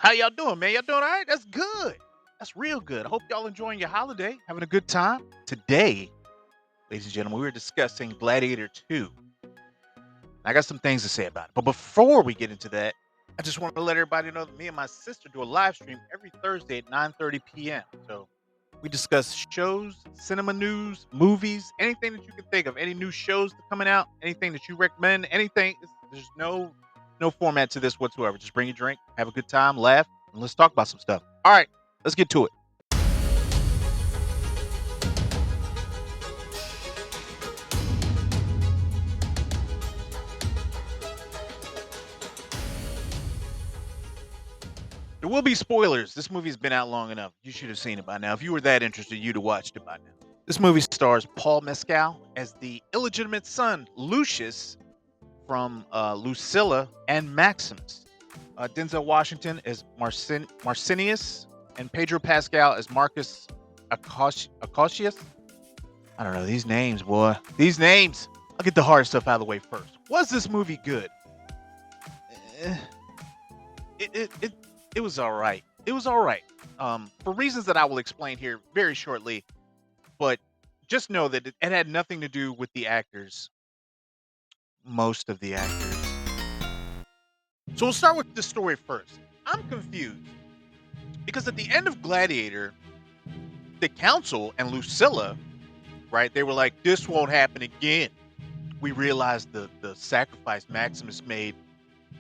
How y'all doing, man? Y'all doing all right? That's good. That's real good. I hope y'all enjoying your holiday, having a good time. Today, ladies and gentlemen, we were discussing Gladiator 2. I got some things to say about it. But before we get into that, I just want to let everybody know that me and my sister do a live stream every Thursday at 9:30 p.m. So we discuss shows, cinema news, movies, anything that you can think of, any new shows that are coming out, anything that you recommend, anything. There's no format to this whatsoever. Just bring your drink, have a good time, laugh, and let's talk about some stuff. All right, let's get to it. There will be spoilers. This movie's been out long enough. You should have seen it by now. If you were that interested, you'd have watched it by now. This movie stars Paul Mescal as the illegitimate son, Lucious, from Lucilla and Maximus. Denzel Washington as Marcinius, and Pedro Pascal as Marcus Acosius. I don't know these names, boy. These names. I'll get the hard stuff out of the way first. Was this movie good? Eh, it was all right. It was all right. For reasons that I will explain here very shortly, but just know that it had nothing to do with the actors. Most of the actors. So we'll start with the story first. I'm confused because at the end of Gladiator, the council and Lucilla, right? They were like, "This won't happen again." We realized the sacrifice Maximus made,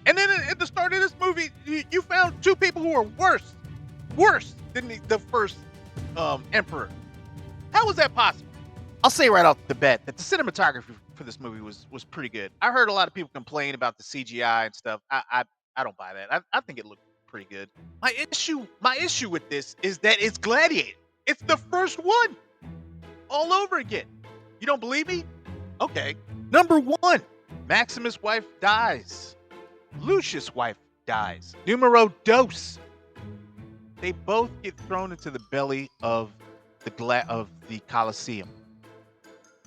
and then at the start of this movie, you found two people who are worse than the first emperor. How was that possible? I'll say right off the bat that the cinematography for this movie was pretty good. I heard a lot of people complain about the CGI and stuff. I don't buy that. I think it looked pretty good. My issue with this is that it's Gladiator. It's the first one all over again. You don't believe me? Okay. Number one, Maximus' wife dies. Lucius' wife dies. Numero dos. They both get thrown into the belly of the Colosseum.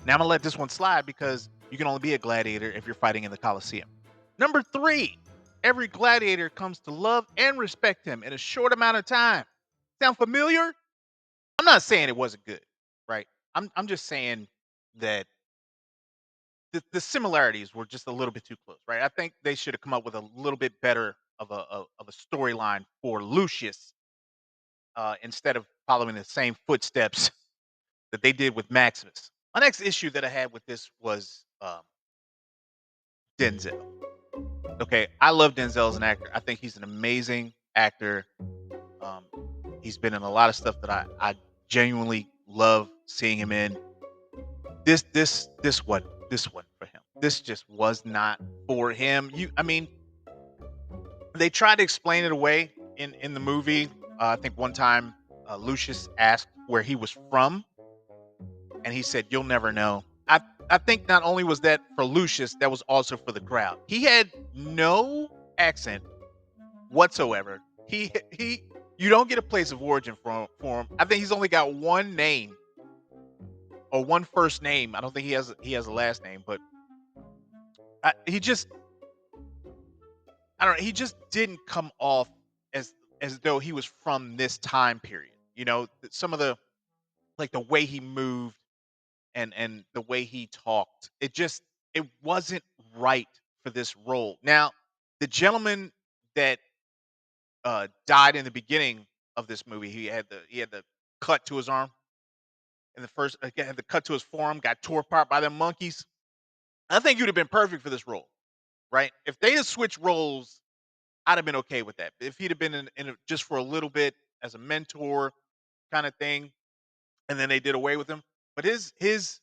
Now I'm gonna let this one slide because you can only be a gladiator if you're fighting in the Colosseum. Number three, every gladiator comes to love and respect him in a short amount of time. Sound familiar? I'm not saying it wasn't good, right? I'm just saying that the similarities were just a little bit too close, right? I think they should have come up with a little bit better of a storyline for Lucius instead of following the same footsteps that they did with Maximus. My next issue that I had with this was Denzel. Okay, I love Denzel as an actor. I think he's an amazing actor. Um, he's been in a lot of stuff that I genuinely love seeing him in. This one for him. This just was not for him. I mean, they tried to explain it away in the movie. I think one time Lucius asked where he was from, and he said, "You'll never know." I think not only was that for Lucius, that was also for the crowd. He had no accent whatsoever. He you don't get a place of origin for him. I think he's only got one name or one first name. I don't think he has a last name, but he just I don't know. He just didn't come off as though he was from this time period. Some of the like the way he moved and the way he talked. It wasn't right for this role. Now, the gentleman that died in the beginning of this movie, he had the cut to his arm in the first had the cut to his forearm, got tore apart by them monkeys. I think you'd have been perfect for this role, right? If they had switched roles, I'd have been okay with that. If he'd have been just for a little bit as a mentor kind of thing, and then they did away with him. But his his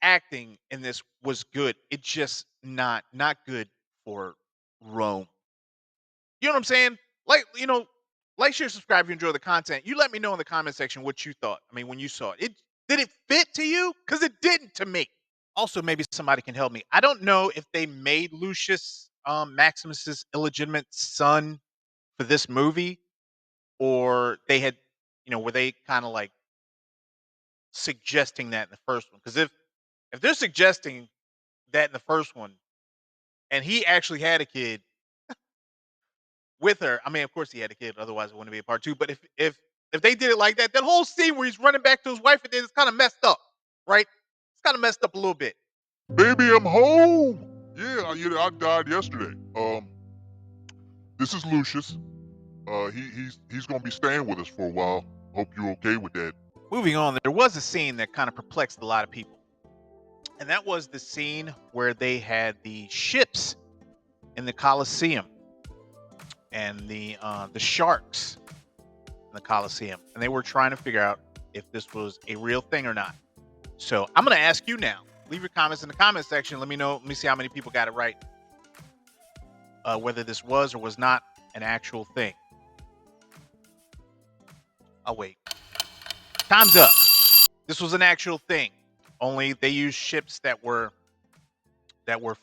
acting in this was good. It's just not good for Rome. You know what I'm saying? Like, share, subscribe if you enjoy the content. You let me know in the comment section what you thought. I mean, when you saw it, did it fit to you? Because it didn't to me. Also, maybe somebody can help me. I don't know if they made Lucius Maximus's illegitimate son for this movie, or they had, were they kind of like suggesting that in the first one? Because if they're suggesting that in the first one, and he actually had a kid, with her. I mean, of course he had a kid, otherwise it wouldn't be a part two. But if they did it like that, that whole scene where he's running back to his wife and then it's kind of messed up, right? It's kind of messed up a little bit. Baby, I'm home. Yeah, I died yesterday. This is Lucious. He's gonna be staying with us for a while. Hope you're okay with that. Moving on, there was a scene that kind of perplexed a lot of people. And that was the scene where they had the ships in the Colosseum and the sharks in the Colosseum. And they were trying to figure out if this was a real thing or not. So I'm going to ask you now. Leave your comments in the comment section. Let me know. Let me see how many people got it right. Whether this was or was not an actual thing. I'll wait. Time's up. This was an actual thing. Only they used ships that were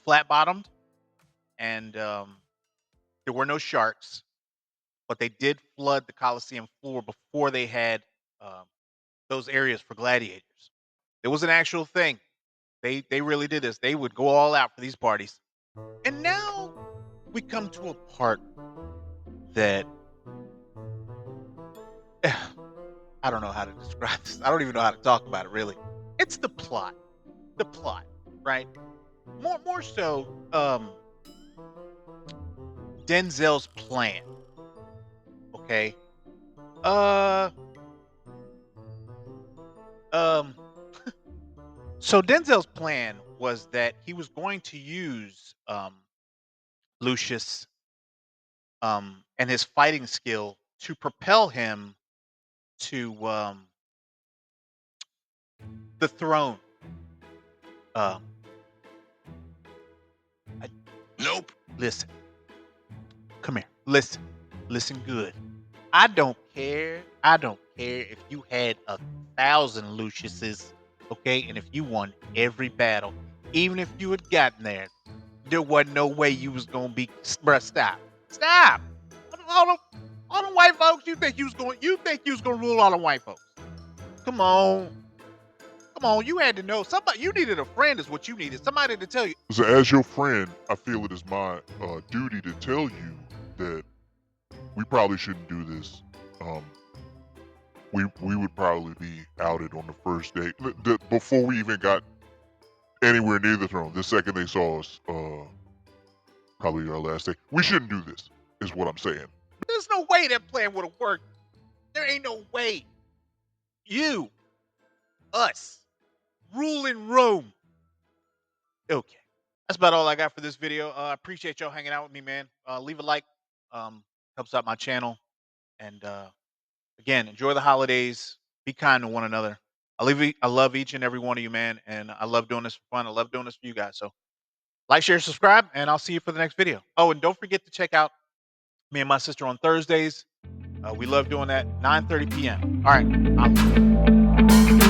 flat bottomed, and there were no sharks. But they did flood the Colosseum floor before they had those areas for gladiators. It was an actual thing. They really did this. They would go all out for these parties. And now we come to a part that I don't know how to describe this. I don't even know how to talk about it, really. It's the plot. The plot, right? More so Denzel's plan. Okay? So Denzel's plan was that he was going to use Lucious and his fighting skill to propel him to the throne. Nope. Listen. Come here. Listen good. I don't care if you had 1,000 Luciuses, okay? And if you won every battle, even if you had gotten there, there wasn't no way you was gonna be. Bruh, stop. All the white folks. You think you was gonna rule all the white folks? Come on. You had to know somebody. You needed a friend, is what you needed. Somebody to tell you. So, as your friend, I feel it is my duty to tell you that we probably shouldn't do this. We would probably be outed on the first day before we even got anywhere near the throne. The second they saw us, probably our last day. We shouldn't do this, is what I'm saying. There's no way that plan would have worked. There ain't no way. You, us, ruling Rome. Okay. That's about all I got for this video. I appreciate y'all hanging out with me, man. Leave a like. Helps out my channel. And again, enjoy the holidays. Be kind to one another. I love each and every one of you, man. And I love doing this for fun. I love doing this for you guys. So like, share, subscribe, and I'll see you for the next video. Oh, and don't forget to check out me and my sister on Thursdays. We love doing that, 9:30 p.m. All right.